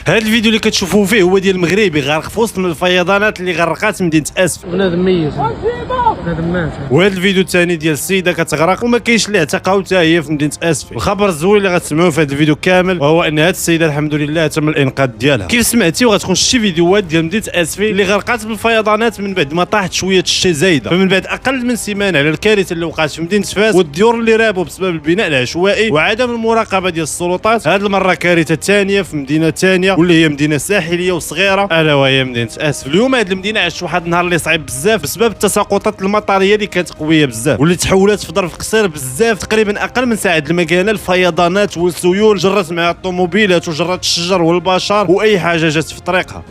هذا الفيديو اللي كتشوفوه فيه هو ديال المغربي غارق في وسط من الفيضانات اللي غرقات مدينه اسفل. بنادم ميت، بنادم مات. وهذا الفيديو الثاني ديال السيده كتغرق وما كاينش ليها تقاو حتى هي في مدينه اسفل. الخبر الزوين اللي غتسمعوه في هذا الفيديو كامل وهو ان هذه السيده الحمد لله تم الانقاذ ديالها. كيف سمعتي وغتكون شي فيديوهات ديال مدينه اسفل اللي غرقات بالفيضانات من بعد ما طاحت شويه الشتاء زايده، فمن بعد اقل من سيمانه على الكارثه اللي وقعت في مدينه فاس والديور اللي رابوا بسبب البناء العشوائي وعدم المراقبه ديال السلطات. هذه المره كارثه ثانيه في مدينه ثانيه واللي هي مدينه ساحليه وصغيره الا وهي مدينه اسفل. اليوم هذه المدينه عاشت واحد النهار اللي صعيب بزاف بسبب التساقطات المطريه اللي كانت قويه بزاف واللي تحولت في ظرف قصير بزاف تقريبا اقل من ساعه المكانه الفيضانات والسيول جرت مع الطوموبيلات وجرت الشجر والبشر واي حاجه جات في طريقها.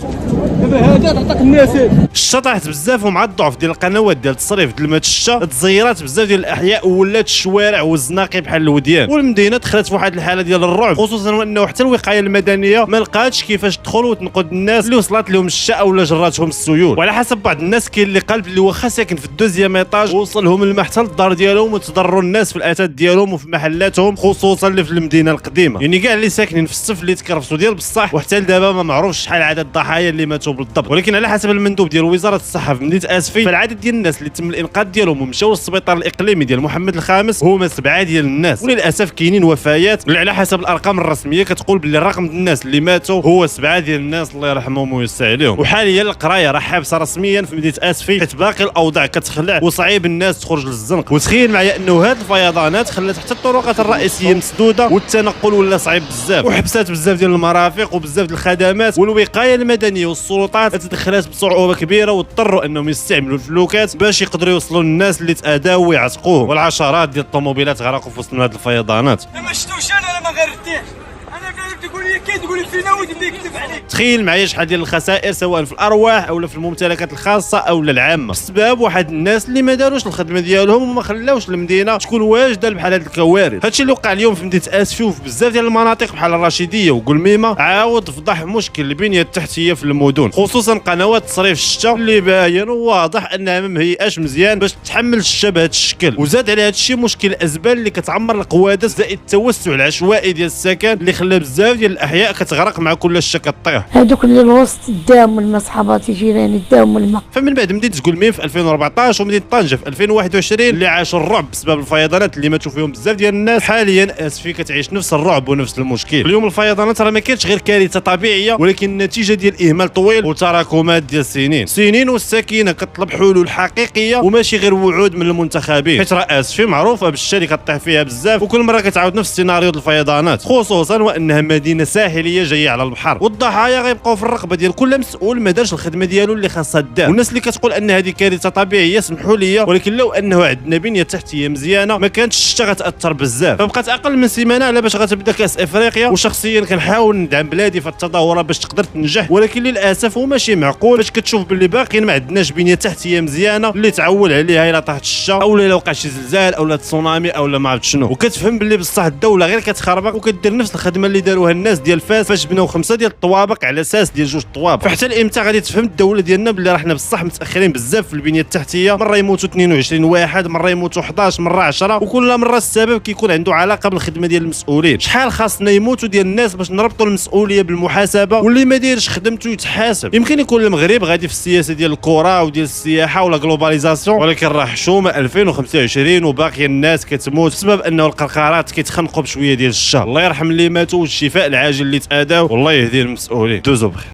دابا هذا تعطيك الناس الشتا طاحت بزاف ومع الضعف ديال القنوات ديال التصريف ديال الماء الشتا تزيرات بزاف ديال الاحياء وولات الشوارع والزناقي بحال الوديان والمدينه دخلت في واحد الحاله ديال الرعب، خصوصا وانه حتى الوقايه المدنيه ما لقاتش كيفاش تدخل وتنقذ الناس اللي وصلت لهم الشتا ولا جراتهم السيول. وعلى حسب بعض الناس كاين اللي قلب اللي واخا ساكن في الدوزيام ايطاج وصلهم الماء حتى للدار ديالهم وتضروا الناس في الاثاث ديالهم وفي محلاتهم خصوصا اللي في المدينه القديمه. يعني كاع اللي ساكنين في السفل اللي تكرفسوا ديال بصح وحتى لدابا ما معروفش شحال عدد الضحايا اللي ماتوا بالضبط، ولكن على حسب المندوب ديال وزاره الصحه في مدينه اسفل فالعدد ديال الناس اللي تم الانقاذ ديالهم ومشاو للسبيطار الاقليمي ديال محمد الخامس هما 7 ديال الناس، وللاسف كاينين وفيات اللي على حسب الارقام الرسميه كتقول باللي الرقم ديال الناس اللي ماتوا هو 7 ديال الناس الله يرحمهم ويوسع عليهم. وحاليا القرايه راه حابسه رسميا في مدينه اسفل حيت باقي الاوضاع كتخلع وصعيب الناس تخرج للزنق. وتخيل معايا انه هذه الفيضانات خلات حتى الطرقات الرئيسيه مسدوده والتنقل ولا صعيب بزاف وحبسات بزاف ديال المرافق وبزاف ديال الخدمات، والوقايه المدنيه والسلطات تدخلات بصعوبه كبيره واضطروا انهم يستعملوا الفلوكات باش يقدروا يوصلوا للناس اللي تاذاوا ويعتقوهم، والعشرات ديال الطوموبيلات غرقوا في وسط هذه الفيضانات. ما شفتوش انا ما غردتيش انا قالت تقول لي كي تقول فينا ودي يكتب عليك. تخيل معايا شحال ديال الخسائر سواء في الارواح او في الممتلكات الخاصه او العامه بسبب واحد الناس اللي ما داروش الخدمه ديالهم وما خلاوش المدينه تكون واجده بحال هذه الكوارث. هادشي اللي وقع اليوم في مدينه اسفل وفي بزاف ديال المناطق بحال الرشيديه وقلميمه عاود فضح مشكل البنيه التحتيه في المدن، خصوصا قنوات تصريف الشتا اللي باين وواضح انها ما مهيئاش مزيان باش تحمل الشتا بهذا الشكل. وزاد على هذا الشيء مشكل الازبال اللي كتعمر القوادس زائد التوسع العشوائي ديال السكن اللي خلى بزاف ديال الاحياء كتغرق مع كل الشتا كطيح. هذوك اللي الوسط داهم الماء صحاباتي جيراني داهم الماء. فمن بعد مدينه قلميم في 2014 ومدينه طنجه في 2021 اللي عاشوا الرعب بسبب الفيضانات اللي ماتوا فيهم بزاف ديال الناس، حاليا اسفي كتعيش نفس الرعب ونفس المشكل. اليوم الفيضانات راه ما كانتش غير كارثه طبيعيه ولكن نتيجه ديال اهمال طويل وتراكمات ديال سنين والسكينه كتطلب حلول حقيقيه وماشي غير وعود من المنتخبين، حيت راه اسفي معروفه بالشتا اللي كطيح فيها بزاف وكل مره كتعاود نفس السيناريو ديال الفيضانات، خصوصا وانها مدينه ساحليه جايه على البحر والضحايا غيبقاو في الرقبه ديال كل مسؤول ما دارش الخدمه ديالو اللي خاصها دار. والناس اللي كتقول ان هذه كارثه طبيعيه سمحوا لي ولكن لو انه عندنا بنيه تحتيه مزيانه ما كانتش الشتا غتاثر بزاف. فبقات اقل من سيمانه على باش غتبدا كاس افريقيا وشخصيا كنحاول ندعم بلادي في التظاهره باش تقدر تنجح، ولكن للاسف هو ماشي معقول باش كتشوف باللي باقيين ما عندناش بنيه تحتيه مزيانه اللي تعول عليها الا طاحت الشتا او الا وقع شي زلزال او لا تسونامي او لا ما عرفت شنو، وكتفهم باللي بصح الدوله غير كتخربق وكدير نفس الخدمه اللي داروها الناس ديال فاس فاش بناو 5 ديال الطوابق على اساس ديال 2 طوابق. فحتى الامتى غادي تفهم الدوله ديالنا باللي راه حنا بصح متاخرين بزاف في البنيه التحتيه، مره يموتوا 22 واحد، مره يموتوا 11، مره 10، وكل مره السبب كيكون عنده علاقه بالخدمه ديال المسؤولين. شحال خاصنا يموتوا ديال الناس باش نربطوا المسؤوليه بالمحاسبه واللي ما دايرش خدمته يتحاسب. يمكن يكون المغرب غادي في السياسه ديال الكره وديال السياحه ولا جلوباليزاسيون ولكن راه حشومه 2025 وباقي الناس كتموت بسبب انه القرقرات كيتخنقوا بشويه ديال الشهر. الله يرحم اللي ماتوا والشفاء العاجل اللي تاذاو والله يهدي المسؤولين. دوزو بخير.